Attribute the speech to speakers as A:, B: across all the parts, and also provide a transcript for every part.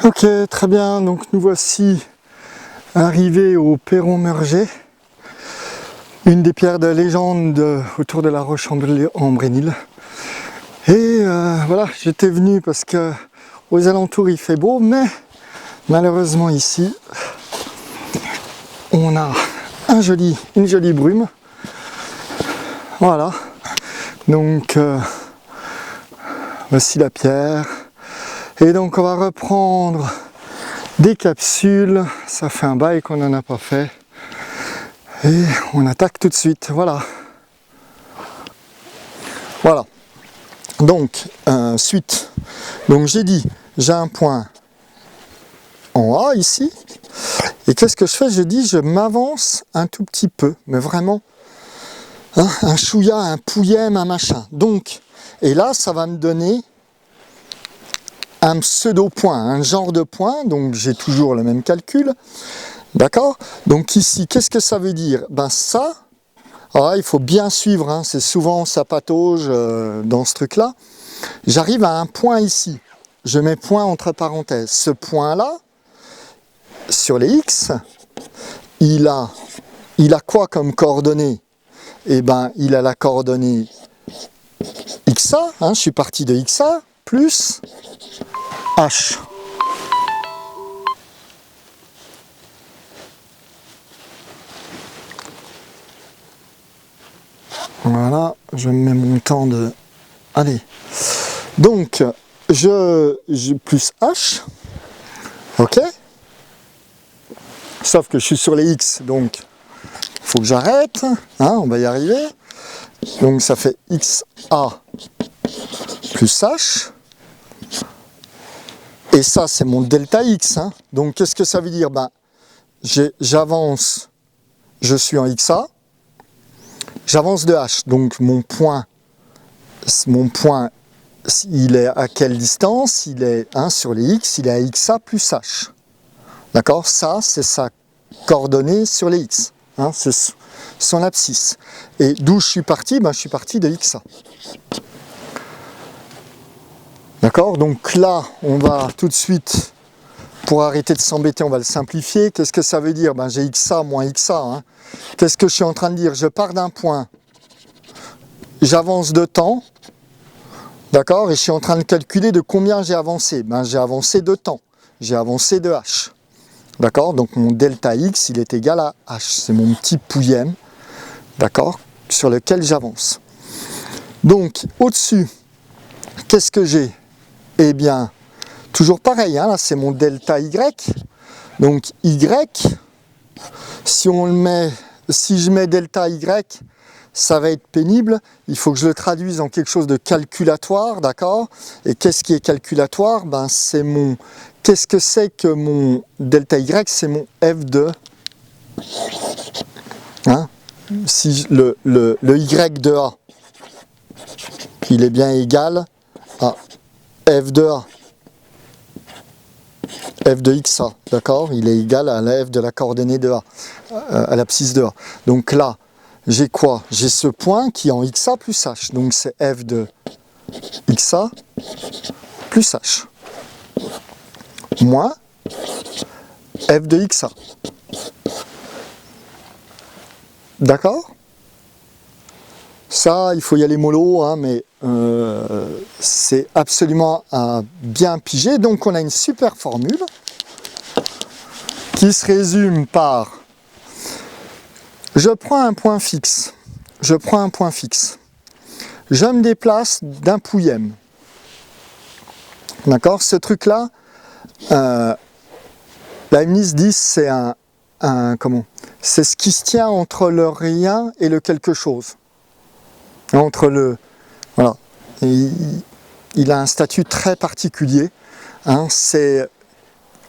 A: Ok, très bien, donc nous voici arrivés au Perron Murger, une des pierres de légende autour de la Roche-en-Brénil. Et voilà, j'étais venu parce que aux alentours il fait beau, mais malheureusement ici, on a une jolie brume. Voilà, donc voici la pierre. Et donc on va reprendre des capsules, ça fait un bail qu'on n'en a pas fait. Et on attaque tout de suite, voilà. Voilà. Donc, suite. Donc j'ai dit, j'ai un point en A ici. Et qu'est-ce que je fais? Je dis, je m'avance un tout petit peu, mais vraiment, hein, un chouïa, un pouillème, un machin. Donc, et là, ça va me donner un pseudo-point, un genre de point. Donc j'ai toujours le même calcul. D'accord? Donc ici, qu'est-ce que ça veut dire? Ben ça, alors il faut bien suivre, hein, c'est souvent ça patauge dans ce truc-là. J'arrive à un point ici. Je mets point entre parenthèses. Ce point-là, sur les X, il a quoi comme coordonnée? Eh ben, il a la coordonnée XA, hein, je suis parti de XA, plus H. Voilà, je mets mon temps de... Allez. Donc, je plus H, ok. Sauf que je suis sur les X, donc il faut que j'arrête, hein, on va y arriver. Donc ça fait XA plus H. Et ça, c'est mon delta X. Hein. Donc qu'est-ce que ça veut dire? Ben, j'avance, je suis en XA, j'avance de H. Donc mon point, il est à quelle distance? Il est sur les X, il est à XA plus H. D'accord? Ça, c'est sa coordonnée sur les X. Hein, c'est son abscisse. Et d'où je suis parti? Ben, je suis parti de XA. D'accord? Donc là, on va tout de suite, pour arrêter de s'embêter, on va le simplifier. Qu'est-ce que ça veut dire? Ben, j'ai XA moins XA. Hein. Qu'est-ce que je suis en train de dire? Je pars d'un point, j'avance de temps, d'accord? Et je suis en train de calculer de combien j'ai avancé. Ben, j'ai avancé de temps, j'ai avancé de H. D'accord? Donc mon delta X, il est égal à H. C'est mon petit pouillème, d'accord? Sur lequel j'avance. Donc, au-dessus, qu'est-ce que j'ai? Eh bien, toujours pareil, hein, là c'est mon delta Y. Donc Y, si je mets delta Y, ça va être pénible. Il faut que je le traduise en quelque chose de calculatoire, d'accord? Et qu'est-ce qui est calculatoire? Ben c'est mon... Qu'est-ce que c'est que mon delta Y? C'est mon F de... Hein? Si le Y de A, il est bien égal à F de A. F de XA, d'accord? Il est égal à la F de la coordonnée de A, à l'abscisse de A. Donc là, j'ai quoi? J'ai ce point qui est en XA plus H. Donc c'est F de XA plus H. Moins F de XA. D'accord? Ça, il faut y aller mollo, hein, mais c'est absolument à bien piger. Donc on a une super formule qui se résume par... Je prends un point fixe. Je me déplace d'un pouillème. D'accord? Ce truc-là, Leibniz dit c'est c'est ce qui se tient entre le rien et le quelque chose. Entre le... Voilà. Il a un statut très particulier. Hein,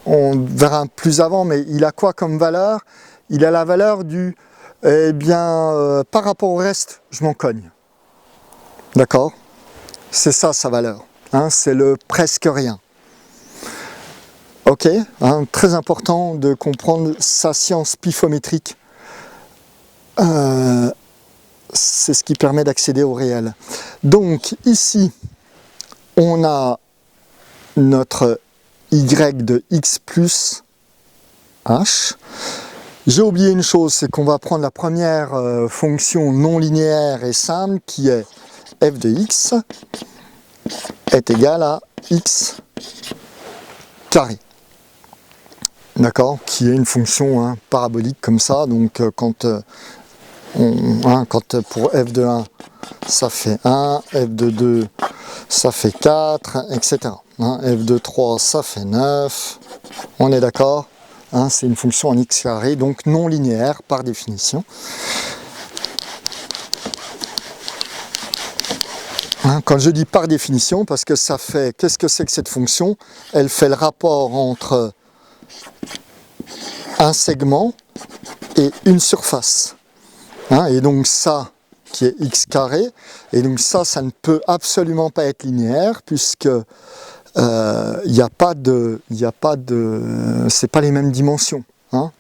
A: on verra plus avant, mais il a quoi comme valeur? Il a la valeur du... Eh bien, par rapport au reste, je m'en cogne. D'accord? C'est ça sa valeur. Hein, c'est le presque rien. Ok? Hein, très important de comprendre sa science pifométrique. C'est ce qui permet d'accéder au réel. Donc ici, on a notre y de x plus h. J'ai oublié une chose, c'est qu'on va prendre la première fonction non linéaire et simple qui est f de x est égal à x carré. D'accord, qui est une fonction parabolique comme ça, donc quand pour f de 1 ça fait 1, f de 2 ça fait 4, etc. F de 3 ça fait 9, on est d'accord, c'est une fonction en x carré, donc non linéaire par définition. Quand je dis par définition, parce que ça fait, qu'est-ce que c'est que cette fonction? Elle fait le rapport entre un segment et une surface. Et donc ça, qui est x carré, et donc ça ne peut absolument pas être linéaire, puisque il n'y a pas de, c'est pas les mêmes dimensions.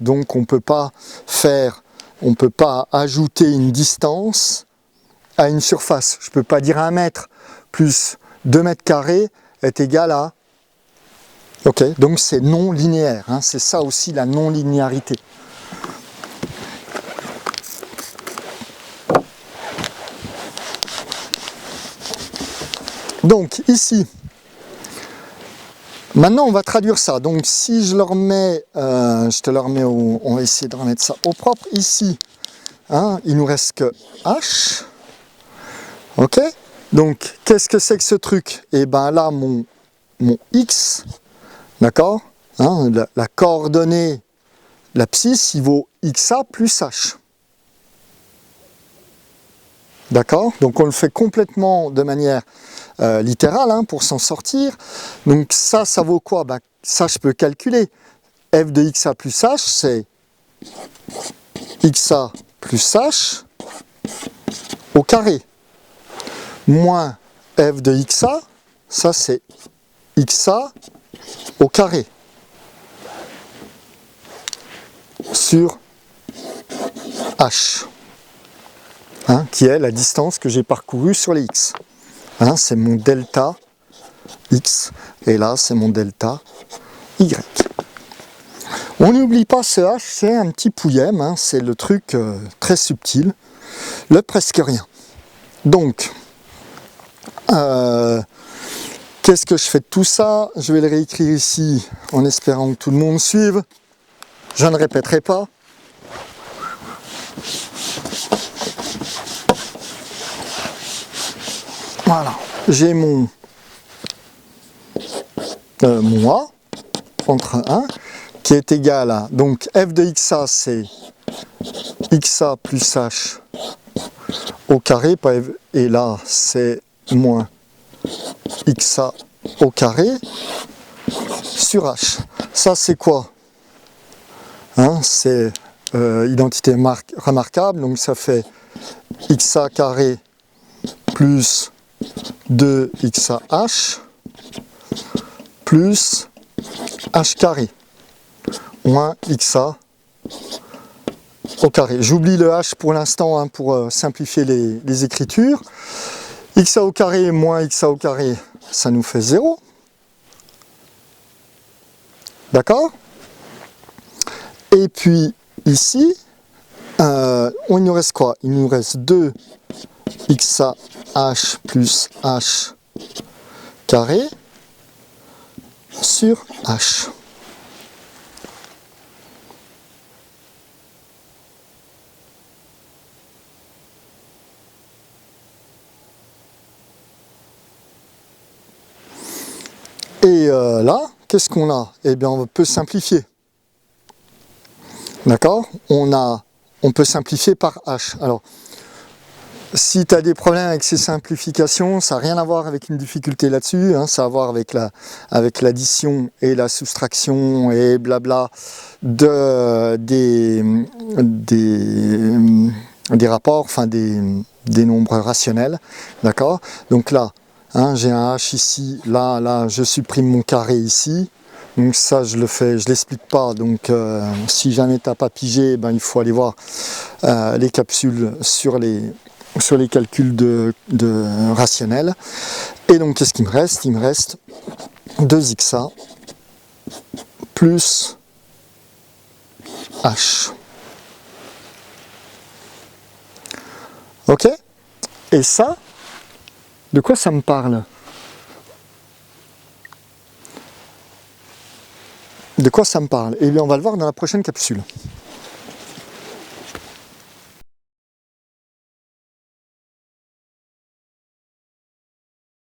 A: Donc on peut pas ajouter une distance à une surface. Je ne peux pas dire 1 mètre plus 2 mètres carrés est égal à... Ok, donc c'est non linéaire, c'est ça aussi la non-linéarité. Donc ici, maintenant on va traduire ça. Donc si je le remets, on va essayer de remettre ça au propre. Ici, il nous reste que h. Ok, donc qu'est-ce que c'est que ce truc? Et bien là, mon x, d'accord, la coordonnée, l'abscisse, il vaut xa plus h. D'accord, donc on le fait complètement de manière littérale pour s'en sortir. Donc ça vaut quoi? Ça, je peux calculer. F de xa plus h, c'est xa plus h au carré. Moins f de xa, ça c'est xa au carré sur h, qui est la distance que j'ai parcourue sur les x. C'est mon delta x, et là c'est mon delta y. On n'oublie pas ce h, c'est un petit pouillème, c'est le truc très subtil, le presque rien. Donc, qu'est-ce que je fais de tout ça? Je vais le réécrire ici en espérant que tout le monde suive. Je ne répéterai pas. Voilà, j'ai mon A entre 1 qui est égal à, donc f de xa c'est xa plus h au carré, et là c'est moins xa au carré sur h. Ça c'est quoi? C'est identité remarquable, donc ça fait xa carré plus 2xah plus h carré moins xa au carré. J'oublie le h pour l'instant pour simplifier les écritures. Xa au carré moins xa au carré, ça nous fait 0. D'accord? Et puis ici, il nous reste quoi? Il nous reste 2xah plus h carré sur h. Et là, qu'est-ce qu'on a? Eh bien, on peut simplifier. D'accord? On peut simplifier par h. Alors, si tu as des problèmes avec ces simplifications, ça n'a rien à voir avec une difficulté là-dessus, ça a à voir avec l'addition et la soustraction et blabla des rapports, enfin des nombres rationnels. D'accord? Donc là, j'ai un h ici, là, je supprime mon carré ici. Donc ça, je l'explique pas. Donc si jamais tu n'as pas pigé, il faut aller voir les capsules sur les calculs de rationnels. Et donc qu'est-ce qu'il me reste? Il me reste 2xa plus H. Ok? Et ça, de quoi ça me parle? De quoi ça me parle? Eh bien, on va le voir dans la prochaine capsule.